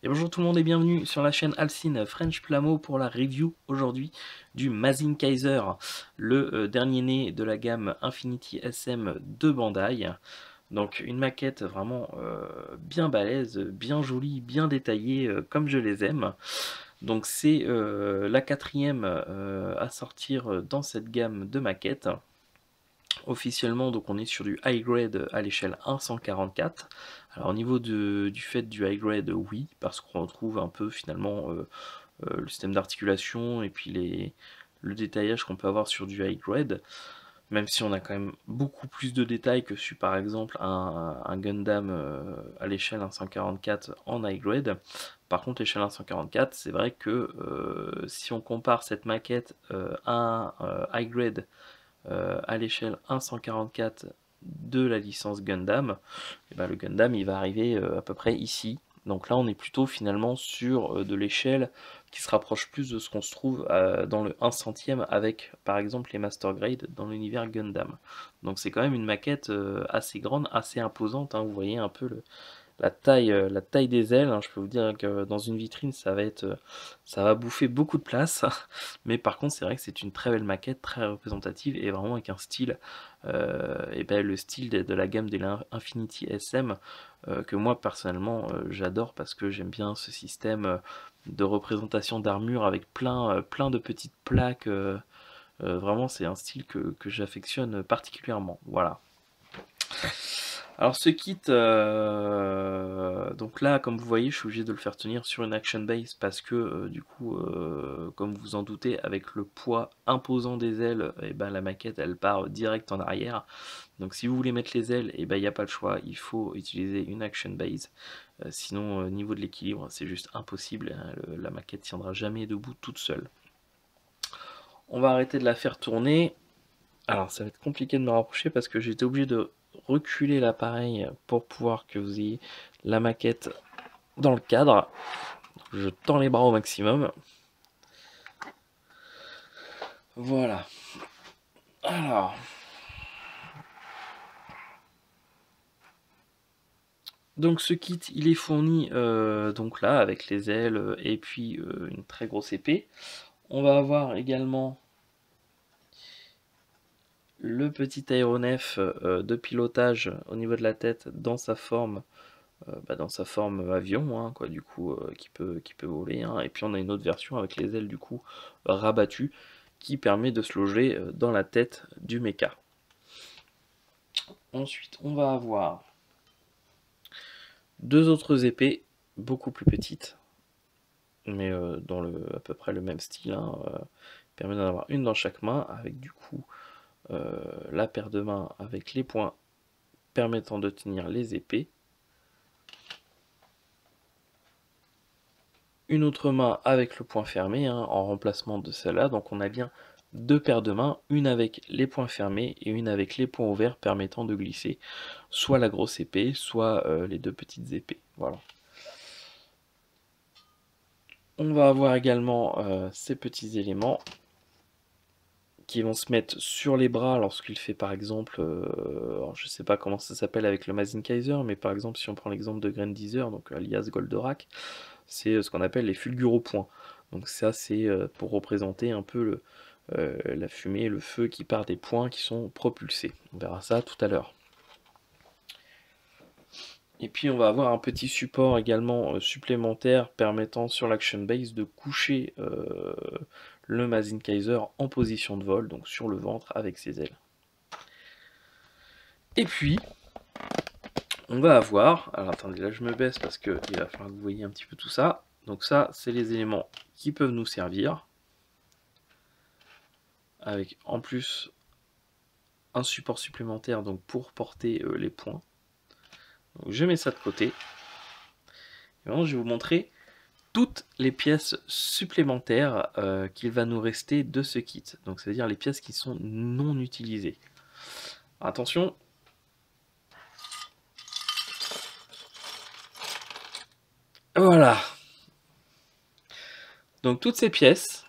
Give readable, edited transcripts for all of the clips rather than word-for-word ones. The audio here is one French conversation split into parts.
Et bonjour tout le monde et bienvenue sur la chaîne Alcine French Plamo pour la review aujourd'hui du Mazin Kaiser, le dernier né de la gamme Infinity SM de Bandai. Donc une maquette vraiment bien balèze, bien jolie, bien détaillée comme je les aime. Donc c'est la quatrième à sortir dans cette gamme de maquettes. Officiellement, donc on est sur du high grade à l'échelle 1/144. Alors au niveau du fait du high grade, oui, parce qu'on retrouve un peu finalement le système d'articulation et puis le détaillage qu'on peut avoir sur du high grade, même si on a quand même beaucoup plus de détails que sur par exemple un Gundam à l'échelle 1/144 en high grade. Par contre, l'échelle 1/144, c'est vrai que si on compare cette maquette à un high grade à l'échelle 1/144 de la licence Gundam, et ben le Gundam il va arriver à peu près ici. Donc là on est plutôt finalement sur de l'échelle qui se rapproche plus de ce qu'on se trouve dans le 1 centième avec par exemple les Master Grade dans l'univers Gundam. Donc c'est quand même une maquette assez grande, assez imposante, hein. Vous voyez un peu la taille des ailes, hein. Je peux vous dire que dans une vitrine, ça va bouffer beaucoup de place. Mais par contre, c'est vrai que c'est une très belle maquette, très représentative et vraiment avec un style, et ben, le style de la gamme des Infinity SM que moi personnellement j'adore parce que j'aime bien ce système de représentation d'armure avec plein de petites plaques. Vraiment, c'est un style que j'affectionne particulièrement. Voilà. Alors ce kit, donc là comme vous voyez je suis obligé de le faire tenir sur une action base parce que du coup comme vous en doutez avec le poids imposant des ailes, et ben, la maquette elle part direct en arrière. Donc si vous voulez mettre les ailes, et ben, il n'y a pas le choix, il faut utiliser une action base. Sinon au niveau de l'équilibre c'est juste impossible, hein, la maquette tiendra jamais debout toute seule. On va arrêter de la faire tourner. Alors ça va être compliqué de me rapprocher parce que j'étais obligé de reculer l'appareil pour pouvoir que vous ayez la maquette dans le cadre. Je tends les bras au maximum. Voilà. Alors. Donc ce kit il est fourni donc là avec les ailes et puis une très grosse épée. On va avoir également le petit aéronef de pilotage au niveau de la tête dans sa forme dans sa forme avion, hein, quoi, du coup, qui peut voler, hein. Et puis on a une autre version avec les ailes du coup rabattues qui permet de se loger dans la tête du mecha. Ensuite, on va avoir deux autres épées beaucoup plus petites, mais dans à peu près le même style, hein, permet d'en avoir une dans chaque main avec du coup la paire de mains avec les poings permettant de tenir les épées. Une autre main avec le poing fermé, hein, en remplacement de celle-là. Donc on a bien deux paires de mains, une avec les poings fermés et une avec les poings ouverts permettant de glisser soit la grosse épée, soit les deux petites épées. Voilà. On va avoir également ces petits éléments qui vont se mettre sur les bras lorsqu'il fait par exemple, alors je sais pas comment ça s'appelle avec le Mazin Kaiser, mais par exemple si on prend l'exemple de Grandizer, donc alias Goldorak, c'est ce qu'on appelle les fulguropoints. Donc ça c'est pour représenter un peu la fumée, le feu qui part des points qui sont propulsés. On verra ça tout à l'heure. Et puis on va avoir un petit support également supplémentaire permettant sur l'Action Base de coucher le Mazin Kaiser en position de vol, donc sur le ventre avec ses ailes. Et puis on va avoir, alors attendez là je me baisse parce qu'il va falloir que vous voyez un petit peu tout ça. Donc ça c'est les éléments qui peuvent nous servir, avec en plus un support supplémentaire donc pour porter les points. Donc je mets ça de côté. Et maintenant je vais vous montrer toutes les pièces supplémentaires qu'il va nous rester de ce kit. Donc c'est-à-dire les pièces qui sont non utilisées. Attention. Voilà. Donc toutes ces pièces,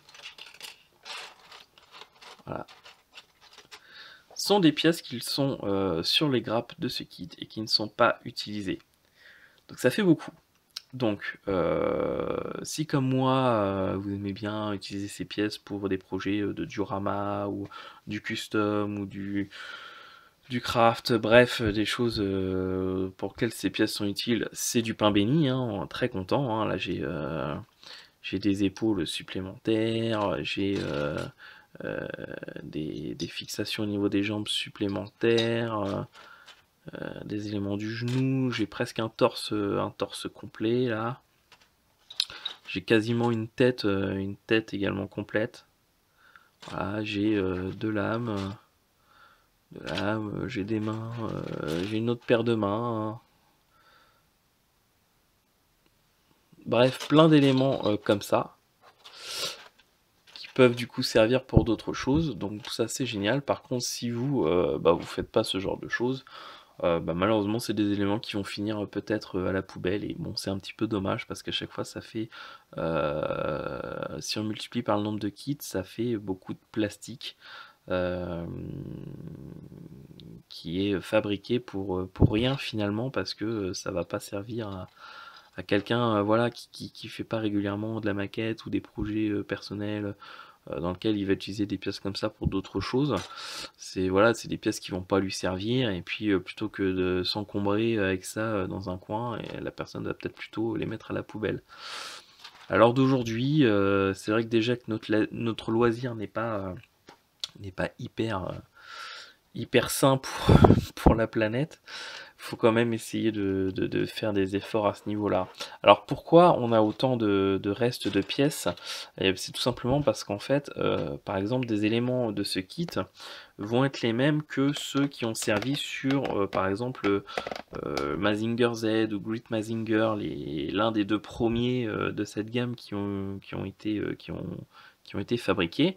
voilà, sont des pièces qui sont sur les grappes de ce kit et qui ne sont pas utilisées. Donc ça fait beaucoup. Donc, si comme moi, vous aimez bien utiliser ces pièces pour des projets de diorama ou du custom ou du craft, bref, des choses pour lesquelles ces pièces sont utiles, c'est du pain béni, hein, très content. Hein. Là, j'ai des épaules supplémentaires, j'ai des fixations au niveau des jambes supplémentaires, des éléments du genou, j'ai presque un torse complet là. J'ai quasiment une tête également complète. Voilà, j'ai deux lames, j'ai des mains, j'ai une autre paire de mains. Hein. Bref, plein d'éléments comme ça qui peuvent du coup servir pour d'autres choses. Donc ça c'est génial. Par contre, si vous vous faites pas ce genre de choses, malheureusement c'est des éléments qui vont finir peut-être à la poubelle. Et bon, c'est un petit peu dommage parce qu'à chaque fois ça fait, si on multiplie par le nombre de kits, ça fait beaucoup de plastique. Qui est fabriqué pour rien finalement parce que ça va pas servir à quelqu'un voilà, qui fait pas régulièrement de la maquette ou des projets personnels dans lequel il va utiliser des pièces comme ça pour d'autres choses. C'est voilà, c'est des pièces qui vont pas lui servir et puis plutôt que de s'encombrer avec ça dans un coin, et la personne va peut-être plutôt les mettre à la poubelle. Alors d'aujourd'hui, c'est vrai que déjà que notre loisir n'est pas hyper sain pour la planète. Il faut quand même essayer de faire des efforts à ce niveau-là. Alors pourquoi on a autant de restes de pièces? C'est tout simplement parce qu'en fait, par exemple, des éléments de ce kit vont être les mêmes que ceux qui ont servi sur, par exemple, Mazinger Z ou Great Mazinger, l'un des deux premiers de cette gamme qui ont été fabriqués.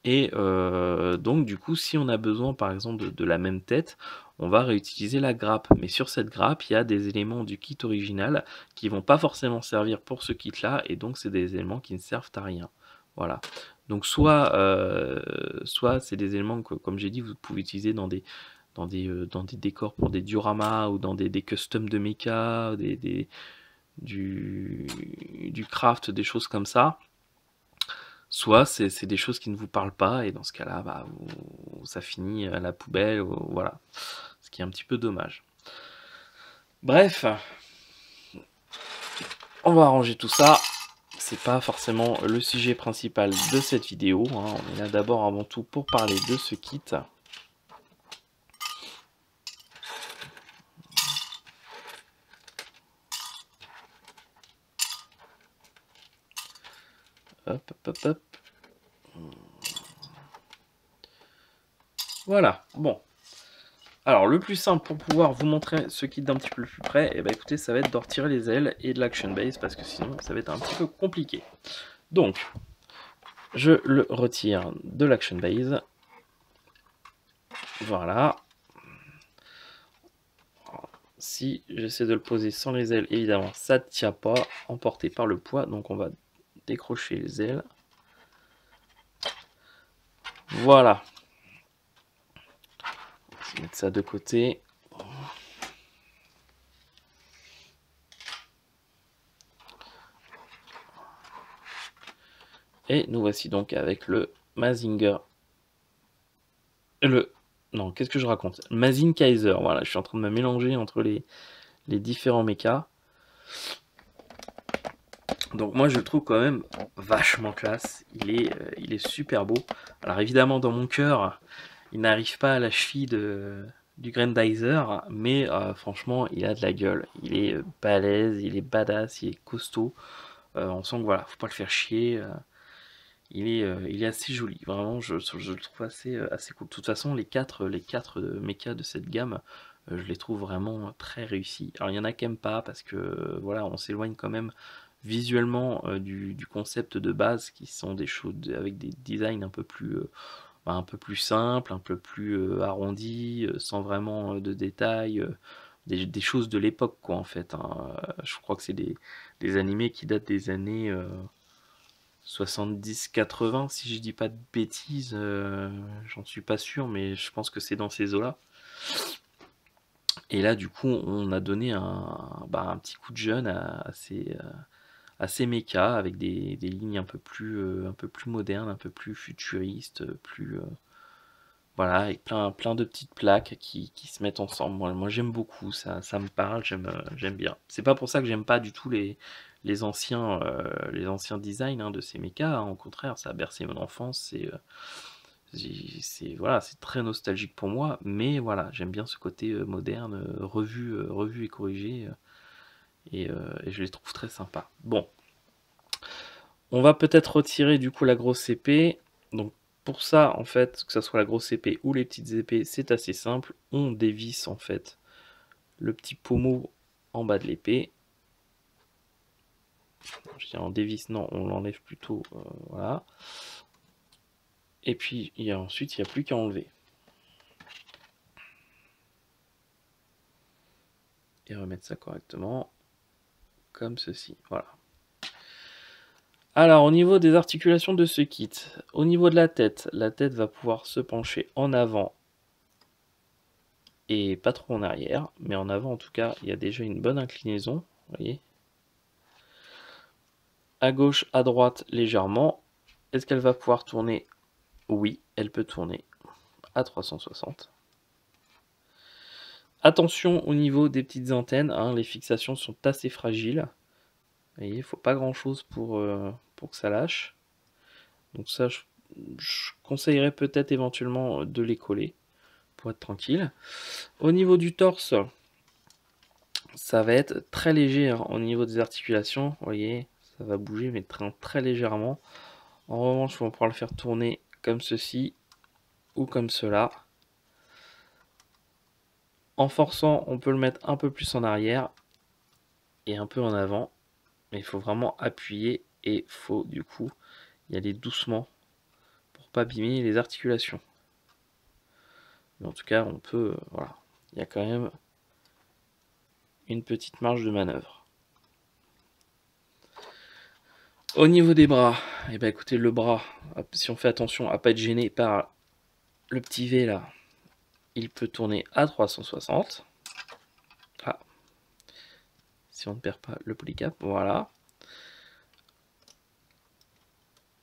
Et donc du coup, si on a besoin par exemple de la même tête, on va réutiliser la grappe. Mais sur cette grappe, il y a des éléments du kit original qui vont pas forcément servir pour ce kit-là, et donc c'est des éléments qui ne servent à rien. Voilà. Donc soit c'est des éléments que, comme j'ai dit, vous pouvez utiliser dans des décors pour des dioramas ou dans des customs de mecha, du craft, des choses comme ça. Soit c'est des choses qui ne vous parlent pas, et dans ce cas-là, ça finit à la poubelle, voilà. Ce qui est un petit peu dommage. Bref, on va arranger tout ça. C'est pas forcément le sujet principal de cette vidéo. Hein. On est là d'abord avant tout pour parler de ce kit. Hop, hop, hop, hop. Voilà, bon. Alors, le plus simple pour pouvoir vous montrer ce kit d'un petit peu plus près, eh ben, écoutez, ça va être de retirer les ailes et de l'action base, parce que sinon, ça va être un petit peu compliqué. Donc, je le retire de l'action base. Voilà. Si j'essaie de le poser sans les ailes, évidemment, ça ne tient pas, emporté par le poids. Donc, on va décrocher les ailes. Voilà. Je vais mettre ça de côté. Et nous voici donc avec le Mazinger. Non, qu'est-ce que je raconte? Mazing Kaiser. Voilà, je suis en train de me mélanger entre les différents mechas. Donc moi je le trouve quand même vachement classe. Il est super beau. Alors évidemment dans mon cœur, il n'arrive pas à la cheville du Grandizer, mais franchement il a de la gueule. Il est balèze, il est badass, il est costaud. On sent que voilà, faut pas le faire chier. Il est assez joli, vraiment, je le trouve assez cool. De toute façon, les quatre mechas de cette gamme, je les trouve vraiment très réussis. Alors, il y en a qui n'aiment pas parce que, voilà, on s'éloigne quand même visuellement du concept de base, qui sont des choses avec des designs un peu plus simples, un peu plus arrondis, sans vraiment de détails, des choses de l'époque, quoi, en fait. Hein. Je crois que c'est des animés qui datent des années 70-80, si je dis pas de bêtises, j'en suis pas sûr, mais je pense que c'est dans ces eaux-là. Et là, du coup, on a donné un petit coup de jeune à ces mechas avec des lignes un peu plus modernes, un peu plus futuristes, voilà, avec plein de petites plaques qui se mettent ensemble. Moi j'aime beaucoup, ça me parle, j'aime bien. C'est pas pour ça que j'aime pas du tout les anciens designs hein, de ces mechas, hein. Au contraire, ça a bercé mon enfance, voilà, c'est très nostalgique pour moi, mais voilà, j'aime bien ce côté moderne, revu et corrigé, et je les trouve très sympas. Bon, on va peut-être retirer du coup la grosse épée. Donc pour ça, en fait, que ce soit la grosse épée ou les petites épées, c'est assez simple. On dévisse en fait le petit pommeau en bas de l'épée. Je dirais on dévisse, non, on l'enlève plutôt, voilà. Et puis ensuite, il n'y a plus qu'à enlever. Et remettre ça correctement, comme ceci, voilà. Alors, au niveau des articulations de ce kit, au niveau de la tête va pouvoir se pencher en avant et pas trop en arrière, mais en avant en tout cas, il y a déjà une bonne inclinaison, vous voyez. À gauche, à droite, légèrement. Est-ce qu'elle va pouvoir tourner? Oui, elle peut tourner à 360. Attention au niveau des petites antennes, hein, les fixations sont assez fragiles. Vous voyez, il ne faut pas grand chose pour que ça lâche. Donc ça, je conseillerais peut-être éventuellement de les coller pour être tranquille. Au niveau du torse, ça va être très léger hein, au niveau des articulations. Vous voyez, ça va bouger mais très légèrement. En revanche, on va pouvoir le faire tourner comme ceci ou comme cela. En forçant, on peut le mettre un peu plus en arrière et un peu en avant. Mais il faut vraiment appuyer et il faut du coup y aller doucement pour pas abîmer les articulations. Mais en tout cas, on peut, voilà, il y a quand même une petite marge de manœuvre. Au niveau des bras, et ben écoutez, le bras, si on fait attention à pas être gêné par le petit V là, il peut tourner à 360. Ah, si on ne perd pas le polycap, voilà.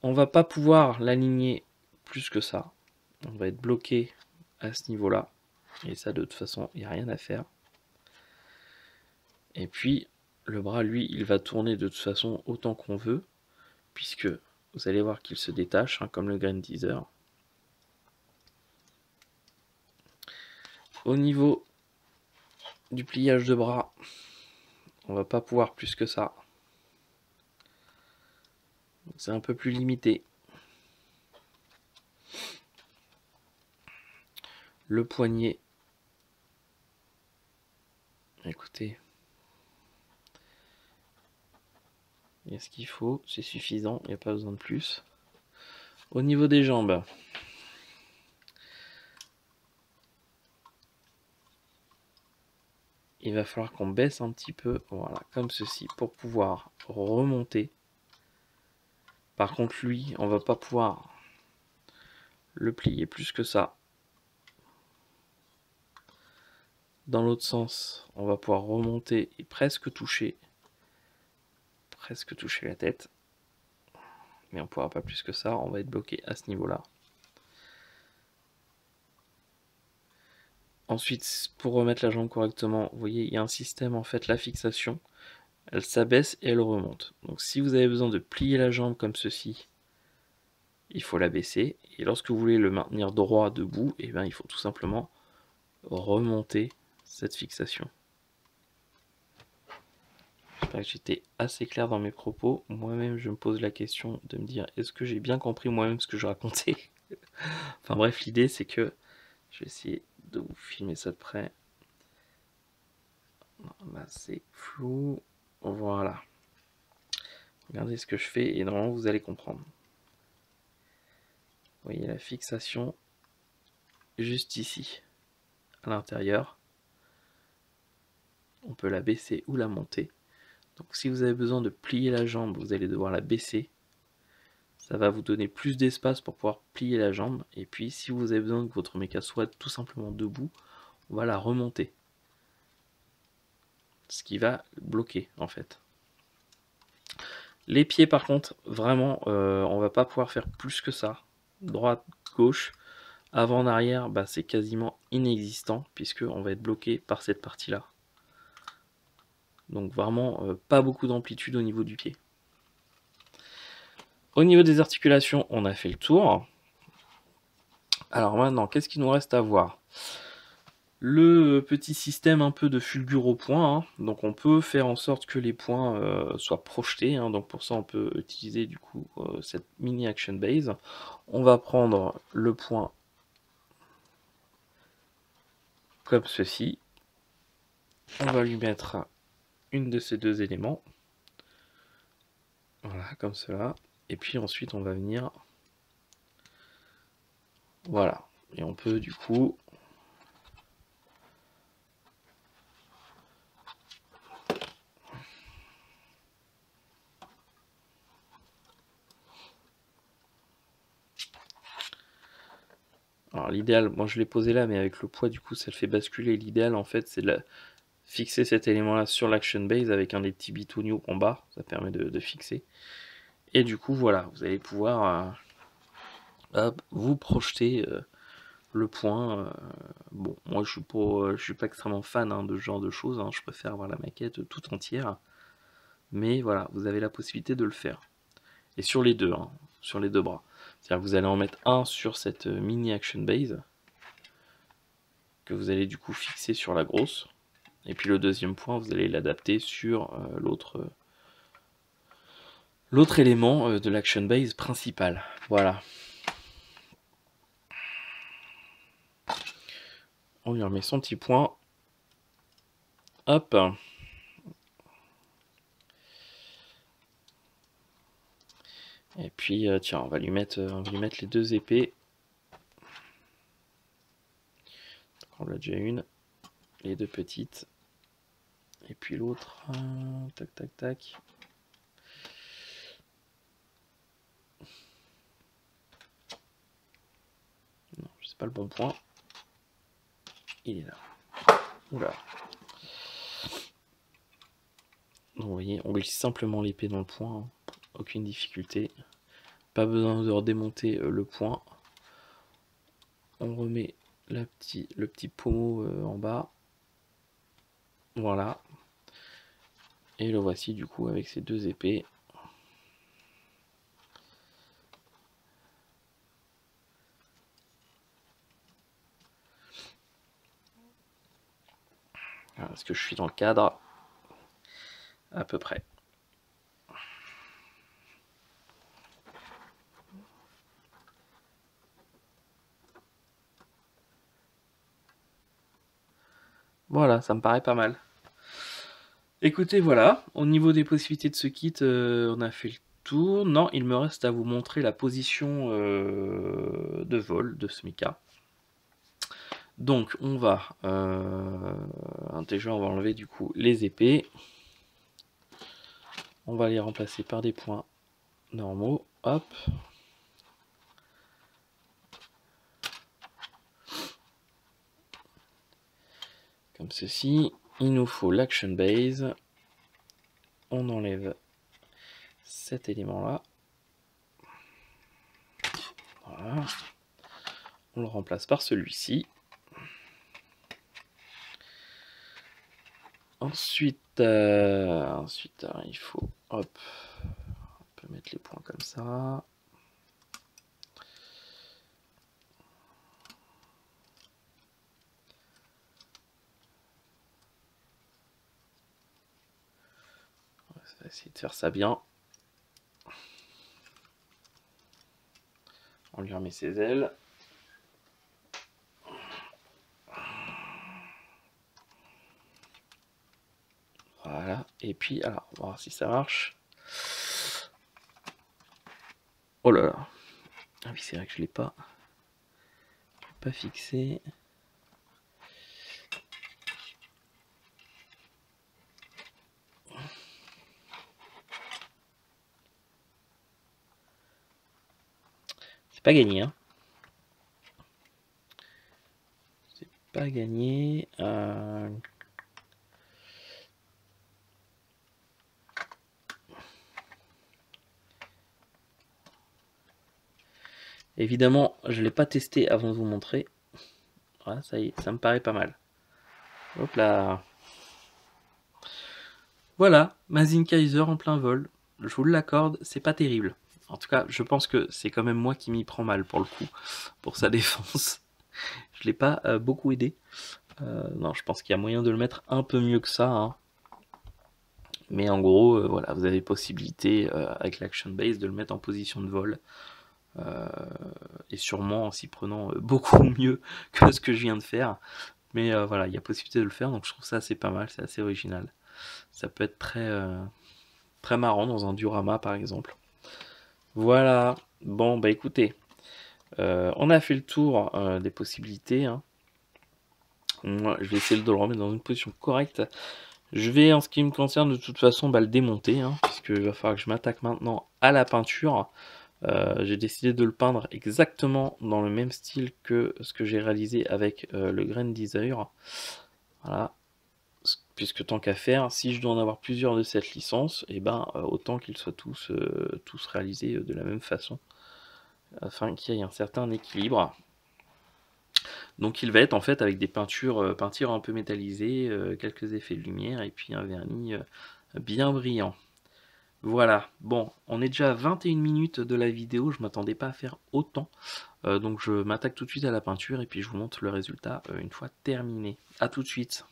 On va pas pouvoir l'aligner plus que ça. On va être bloqué à ce niveau-là. Et ça, de toute façon, il n'y a rien à faire. Et puis, le bras, lui, il va tourner de toute façon autant qu'on veut, puisque vous allez voir qu'il se détache, hein, comme le Grain Teaser. Au niveau du pliage de bras, on va pas pouvoir plus que ça. C'est un peu plus limité. Le poignet, écoutez, il y a ce qu'il faut, c'est suffisant, il n'y a pas besoin de plus. Au niveau des jambes, il va falloir qu'on baisse un petit peu, voilà, comme ceci, pour pouvoir remonter. Par contre, lui, on va pas pouvoir le plier plus que ça. Dans l'autre sens, on va pouvoir remonter et presque toucher la tête. Mais on ne pourra pas plus que ça, on va être bloqué à ce niveau-là. Ensuite, pour remettre la jambe correctement, vous voyez, il y a un système, en fait, la fixation, elle s'abaisse et elle remonte. Donc si vous avez besoin de plier la jambe comme ceci, il faut la baisser. Et lorsque vous voulez le maintenir droit debout, et bien, il faut tout simplement remonter cette fixation. J'espère que j'étais assez clair dans mes propos. Moi-même, je me pose la question de me dire, est-ce que j'ai bien compris moi-même ce que je racontais? Enfin bref, l'idée c'est que je vais essayer de vous filmer ça de près. Là c'est flou. Voilà. Regardez ce que je fais et normalement vous allez comprendre. Vous voyez la fixation juste ici, à l'intérieur. On peut la baisser ou la monter. Donc si vous avez besoin de plier la jambe, vous allez devoir la baisser. Ça va vous donner plus d'espace pour pouvoir plier la jambe. Et puis si vous avez besoin que votre méca soit tout simplement debout, on va la remonter. ce qui va bloquer en fait. Les pieds par contre, vraiment, on va pas pouvoir faire plus que ça. Droite, gauche, avant, en arrière, bah, c'est quasiment inexistant puisque on va être bloqué par cette partie-là. Donc vraiment, pas beaucoup d'amplitude au niveau du pied. Au niveau des articulations, on a fait le tour. Alors maintenant, qu'est-ce qu'il nous reste à voir? Le petit système un peu de fulgure au point, hein. Donc on peut faire en sorte que les points soient projetés, hein. Donc pour ça on peut utiliser du coup cette mini action base. On va prendre le point comme ceci. On va lui mettre une de ces deux éléments. Voilà, comme cela. Et puis ensuite on va venir... Voilà. Et on peut du coup... Alors l'idéal, moi je l'ai posé là, mais avec le poids du coup ça le fait basculer. L'idéal en fait c'est de fixer cet élément là sur l'action base avec un des petits bitouniaux en bas, ça permet de fixer. Et du coup voilà, vous allez pouvoir vous projeter le point. Bon, moi je suis pas extrêmement fan de ce genre de choses, hein. Je préfère avoir la maquette tout entière. Mais voilà, vous avez la possibilité de le faire. Et sur les deux, hein, sur les deux bras. C'est-à-dire que vous allez en mettre un sur cette mini action base, que vous allez du coup fixer sur la grosse. Et puis le deuxième point, vous allez l'adapter sur l'autre élément de l'action base principal. Voilà. On lui remet son petit point. Hop. Et puis tiens, on va lui mettre les deux épées. On l'a déjà une. Les deux petites. Et puis l'autre. Tac, tac, tac. Non, c'est pas le bon point. Il est là. Oula. Donc vous voyez, on glisse simplement l'épée dans le point. Hein. Aucune difficulté. Pas besoin de redémonter le point. On remet le petit pommeau en bas. Voilà. Et le voici du coup avec ces deux épées. Voilà, est-ce que je suis dans le cadre? À peu près. Voilà, ça me paraît pas mal. Écoutez, voilà, au niveau des possibilités de ce kit, on a fait le tour. Non, il me reste à vous montrer la position de vol de ce mecha. Donc, on va déjà, on va enlever du coup les épées. On va les remplacer par des points normaux. Hop. Comme ceci. Il nous faut l'action base. On enlève cet élément-là. Voilà. On le remplace par celui-ci. Ensuite, il faut, hop, on peut mettre les points comme ça. On va essayer de faire ça bien. On lui remet ses ailes. Voilà, et puis, alors, on va voir si ça marche. Oh là là. Ah oui, c'est vrai que je l'ai pas fixé. C'est pas gagné, hein. C'est pas gagné. Évidemment, je ne l'ai pas testé avant de vous montrer. Voilà, ça y est, ça me paraît pas mal. Hop là. Voilà, Mazin Kaiser en plein vol. Je vous l'accorde, c'est pas terrible. En tout cas, je pense que c'est quand même moi qui m'y prends mal pour le coup, pour sa défense. Je l'ai pas beaucoup aidé. Non, je pense qu'il y a moyen de le mettre un peu mieux que ça. Hein. Mais en gros, voilà, vous avez possibilité avec l'action base de le mettre en position de vol. Et sûrement en s'y prenant beaucoup mieux que ce que je viens de faire. Mais voilà, il y a possibilité de le faire, donc je trouve ça assez pas mal, c'est assez original. Ça peut être très marrant dans un diorama par exemple. Voilà, bon bah écoutez, on a fait le tour des possibilités. Hein. Moi, je vais essayer de le remettre dans une position correcte. Je vais, en ce qui me concerne, de toute façon, le démonter, hein, puisqu'il va falloir que je m'attaque maintenant à la peinture. J'ai décidé de le peindre exactement dans le même style que ce que j'ai réalisé avec le Grand Desire. Voilà. Puisque tant qu'à faire, si je dois en avoir plusieurs de cette licence, et ben autant qu'ils soient tous réalisés de la même façon, afin qu'il y ait un certain équilibre. Donc il va être en fait avec des peintures un peu métallisées, quelques effets de lumière et puis un vernis bien brillant. Voilà, bon, on est déjà à 21 minutes de la vidéo, je m'attendais pas à faire autant. Donc je m'attaque tout de suite à la peinture et puis je vous montre le résultat une fois terminé. A tout de suite.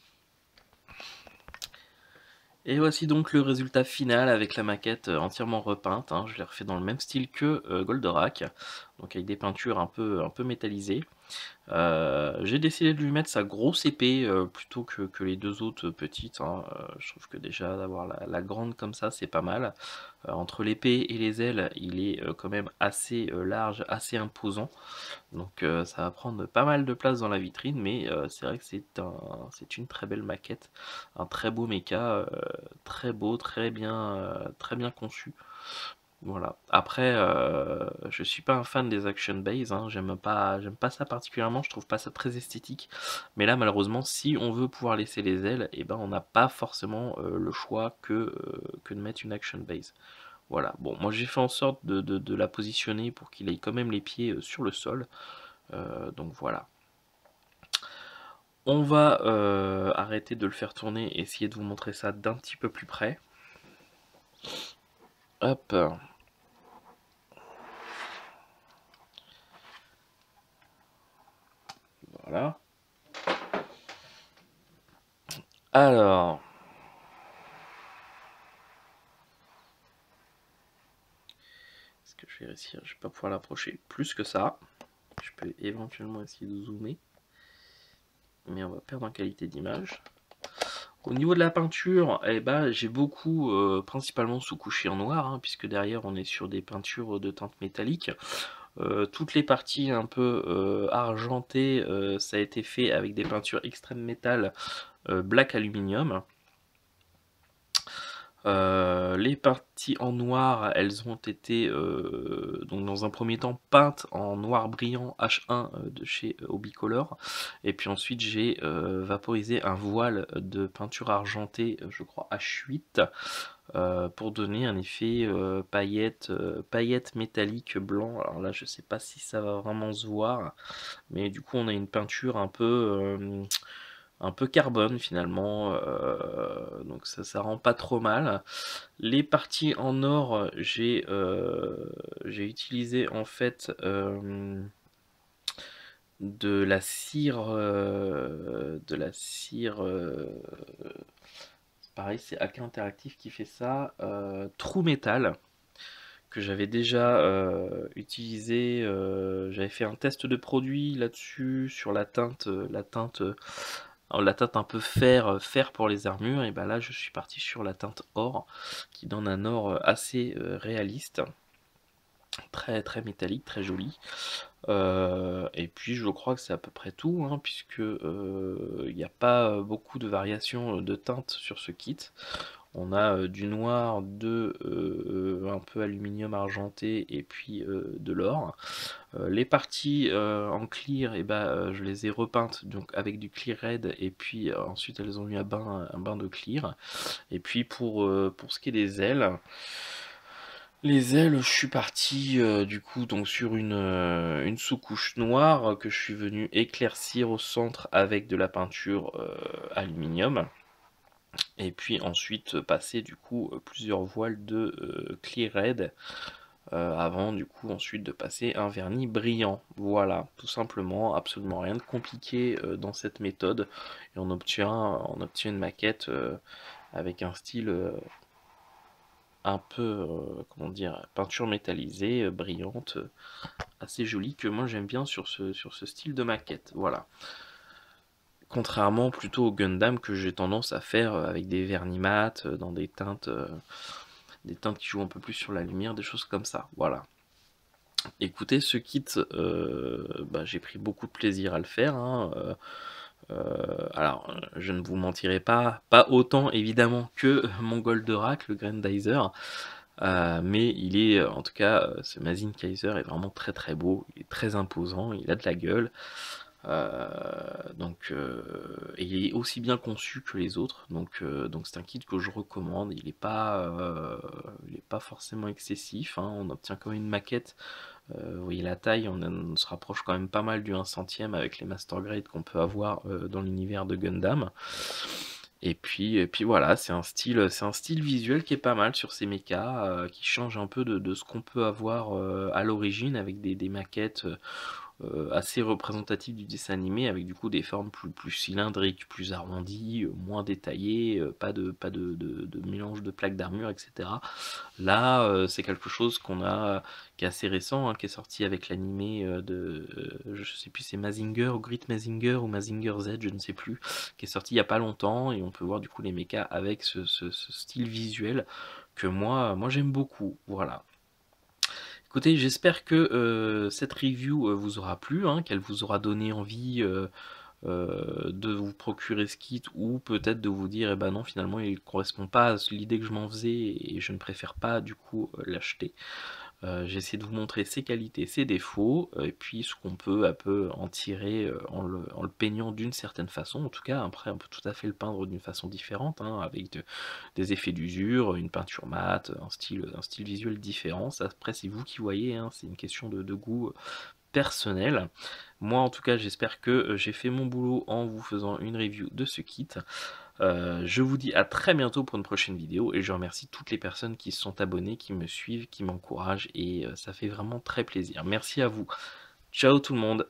Et voici donc le résultat final avec la maquette entièrement repeinte. Hein. Je l'ai refait dans le même style que Goldorak, donc avec des peintures un peu métallisées. J'ai décidé de lui mettre sa grosse épée plutôt que les deux autres petites. Hein. Je trouve que déjà d'avoir la grande comme ça, c'est pas mal. Entre l'épée et les ailes, il est quand même assez large, assez imposant. Donc ça va prendre pas mal de place dans la vitrine, mais c'est vrai que c'est une très belle maquette, un très beau mecha, très beau, très bien conçu. Voilà. Après, je suis pas un fan des action base, hein. J'aime pas ça particulièrement, je trouve pas ça très esthétique. Mais là, malheureusement, si on veut pouvoir laisser les ailes, et ben on n'a pas forcément le choix que de mettre une action base. Voilà. Bon, moi j'ai fait en sorte de la positionner pour qu'il ait quand même les pieds sur le sol. Donc voilà. On va arrêter de le faire tourner et essayer de vous montrer ça d'un petit peu plus près. Hop. Voilà. Alors. Est-ce que je vais réussir? Je vais pas pouvoir l'approcher plus que ça. Je peux éventuellement essayer de zoomer. Mais on va perdre en qualité d'image. Au niveau de la peinture, eh ben, j'ai beaucoup, principalement sous-couché en noir, hein, puisque derrière on est sur des peintures de teinte métallique. Toutes les parties un peu argentées, ça a été fait avec des peintures extrême métal black aluminium. Les parties en noir, elles ont été donc dans un premier temps peintes en noir brillant H1 de chez Obicolor, et puis ensuite j'ai vaporisé un voile de peinture argentée, je crois H8, pour donner un effet paillettes métallique blanc. Alors là je sais pas si ça va vraiment se voir, mais du coup on a une peinture un peu carbone finalement, donc ça rend pas trop mal. Les parties en or, j'ai utilisé en fait de la cire, pareil, c'est AK Interactive qui fait ça, True Metal, que j'avais déjà utilisé. J'avais fait un test de produit là-dessus sur la teinte, alors, la teinte un peu fer pour les armures, et ben là je suis parti sur la teinte or, qui donne un or assez réaliste, très métallique, très joli. Et puis je crois que c'est à peu près tout, hein, puisque il n'y a pas beaucoup de variations de teintes sur ce kit. On a du noir, un peu aluminium argenté et puis de l'or. Les parties en clear, et je les ai repeintes donc avec du clear red, et puis ensuite elles ont eu un bain de clear. Et puis pour ce qui est des ailes, Les ailes, je suis parti du coup donc sur une sous-couche noire que je suis venu éclaircir au centre avec de la peinture aluminium. Et puis ensuite passer du coup plusieurs voiles de clear red avant du coup ensuite de passer un vernis brillant. Voilà, tout simplement, absolument rien de compliqué dans cette méthode. Et on obtient une maquette avec un style un peu, comment dire, peinture métallisée, brillante, assez jolie, que moi j'aime bien sur ce style de maquette. Voilà. Contrairement plutôt au Gundam que j'ai tendance à faire avec des vernis mat, dans des teintes qui jouent un peu plus sur la lumière, des choses comme ça. Voilà. Écoutez, ce kit, bah, j'ai pris beaucoup de plaisir à le faire, hein. Alors, je ne vous mentirai pas, pas autant évidemment que mon Goldorak, le Grandizer, mais il est, en tout cas, ce Mazin Kaiser est vraiment très très beau, il est très imposant, il a de la gueule. Et il est aussi bien conçu que les autres, donc c'est un kit que je recommande. Il est pas forcément excessif, hein. On obtient quand même une maquette. Vous voyez la taille, on se rapproche quand même pas mal du 1 centième avec les Master Grade qu'on peut avoir dans l'univers de Gundam. Et puis voilà, c'est un style visuel qui est pas mal sur ces mechas, qui change un peu de ce qu'on peut avoir à l'origine avec des maquettes assez représentatives du dessin animé, avec du coup des formes plus cylindriques, plus arrondies, moins détaillées, pas de mélange de plaques d'armure, etc. Là, c'est quelque chose qui est assez récent, hein, qui est sorti avec l'animé je sais plus, c'est Mazinger ou Grit Mazinger ou Mazinger Z, je ne sais plus, qui est sorti il y a pas longtemps, et on peut voir du coup les mechas avec ce style visuel que moi j'aime beaucoup. Voilà. Écoutez, j'espère que cette review vous aura plu, hein, qu'elle vous aura donné envie de vous procurer ce kit, ou peut-être de vous dire, eh ben non, finalement, il ne correspond pas à l'idée que je m'en faisais et je ne préfère pas du coup l'acheter. J'ai essayé de vous montrer ses qualités, ses défauts, et puis ce qu'on peut un peu en tirer en le peignant d'une certaine façon. En tout cas, après, on peut tout à fait le peindre d'une façon différente, hein, avec des effets d'usure, une peinture mate, un style visuel différent. Ça, après, c'est vous qui voyez, hein, c'est une question de goût personnel. Moi, en tout cas, j'espère que j'ai fait mon boulot en vous faisant une review de ce kit. Je vous dis à très bientôt pour une prochaine vidéo, et je remercie toutes les personnes qui se sont abonnées, qui me suivent, qui m'encouragent, et ça fait vraiment très plaisir. Merci à vous. Ciao tout le monde.